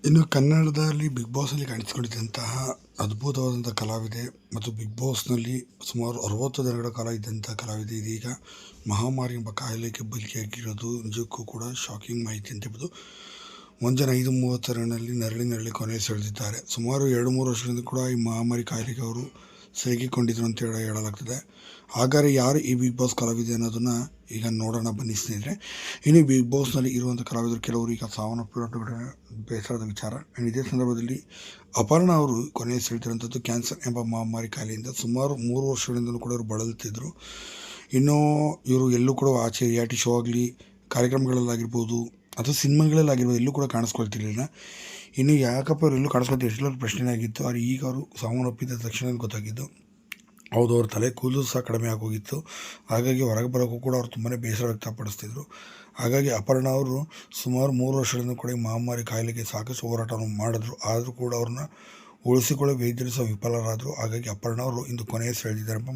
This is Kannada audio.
ಇನ್ನು ಕನ್ನಡದಲ್ಲಿ ಬಿಗ್ ಬಾಸಲ್ಲಿ ಕಾಣಿಸಿಕೊಂಡಿದ್ದಂತಹ ಅದ್ಭುತವಾದಂಥ ಕಲಾವಿದೆ ಮತ್ತು ಬಿಗ್ ಬಾಸ್ನಲ್ಲಿ ಸುಮಾರು 60 ದಿನಗಳ ಕಾಲ ಇದ್ದಂಥ ಕಲಾವಿದೆ ಇದೀಗ ಮಹಾಮಾರಿ ಎಂಬ ಕಾಯಿಲೆಗೆ ಬಲಿಯಾಗಿರೋದು ನಿಜಕ್ಕೂ ಕೂಡ ಶಾಕಿಂಗ್ ಮಾಹಿತಿ ಅಂತ ಹೇಳ್ಬೋದು. ಮುಂಜಾನೆ 5:32ರಲ್ಲಿ ನರಳಿ ಕೊನೆ ಸೆಳೆದಿದ್ದಾರೆ. ಸುಮಾರು 2-3 ವರ್ಷದಿಂದ ಕೂಡ ಈ ಮಹಾಮಾರಿ ಕಾಯಿಲೆಗೆ ಅವರು ಸಿಲುಕಿಕೊಂಡಿದ್ರು ಅಂತ ಹೇಳಲಾಗ್ತದೆ. ಹಾಗಾದರೆ ಯಾರು ಈ ಬಿಗ್ ಬಾಸ್ ಕಲಾವಿದೆ ಅನ್ನೋದನ್ನು ಈಗ ನೋಡೋಣ ಬನ್ನಿ ಸ್ನೇಹಿತರೆ. ಇನ್ನು ಬಿಗ್ ಬಾಸ್ನಲ್ಲಿ ಇರುವಂಥ ಕಲಾವಿದರು ಕೆಲವರು ಈಗ ಸಾವನ್ನಪ್ಪಿರೋ ಬೇಸರದ ವಿಚಾರ. ಇದೇ ಸಂದರ್ಭದಲ್ಲಿ ಅಪರ್ಣ ಅವರು ಕೊನೆಯ ಸೆಳೆದಿರುವಂಥದ್ದು ಕ್ಯಾನ್ಸರ್ ಎಂಬ ಮಹಾಮಾರಿ ಕಾಯಿಲೆಯಿಂದ ಸುಮಾರು 3 ವರ್ಷಗಳಿಂದಲೂ ಕೂಡ ಇವರು ಬಳಲುತ್ತಿದ್ದರು. ಇನ್ನು ಇವರು ಎಲ್ಲೂ ಕೂಡ ಆಚೆ ರಿಯಾಲಿಟಿ ಶೋ ಆಗಲಿ, ಕಾರ್ಯಕ್ರಮಗಳಲ್ಲಾಗಿರ್ಬೋದು ಅಥವಾ ಸಿನಿಮಾಗಳಲ್ಲಾಗಿರ್ಬೋದು ಎಲ್ಲೂ ಕೂಡ ಕಾಣಿಸ್ಕೊಳ್ತಿರ್ಲಿಲ್ಲ. ಇನ್ನು ಯಾಕಪ್ಪ ಇವರು ಎಲ್ಲೂ ಕಾಣಿಸ್ಕೊಳ್ತಿಲ್ಲ ಎಷ್ಟೊಂದು ಪ್ರಶ್ನೆ ಆಗಿತ್ತು. ಆದರೆ ಈಗ ಅವರು ಸಾವನ್ನಪ್ಪಿದ ತಕ್ಷಣ ಗೊತ್ತಾಗಿದ್ದು. ಹೌದು, ಅವ್ರ ತಲೆ ಕೂದಲು ಸಹ ಕಡಿಮೆ ಆಗೋಗಿತ್ತು. ಹಾಗಾಗಿ ಹೊರಗೆ ಬರೋಕ್ಕೂ ಕೂಡ ಅವ್ರು ತುಂಬಾ ಬೇಸರ ವ್ಯಕ್ತಪಡಿಸ್ತಿದ್ರು. ಹಾಗಾಗಿ ಅಪರ್ಣ ಅವರು ಸುಮಾರು 3 ವರ್ಷಗಳಿಂದ ಕೂಡ ಈ ಮಹಾಮಾರಿ ಕಾಯಿಲೆಗೆ ಸಾಕಷ್ಟು ಹೋರಾಟವನ್ನು ಮಾಡಿದ್ರು. ಆದರೂ ಕೂಡ ಅವ್ರನ್ನ ಉಳಿಸಿಕೊಳ್ಳೋ ವೈದ್ಯರು ಸಹ ವಿಫಲರಾದರು. ಹಾಗಾಗಿ ಅಪರ್ಣ ಅವರು ಇಂದು ಕೊನೆಯ ಸೆಳೆದಿದ್ದಾರೆ.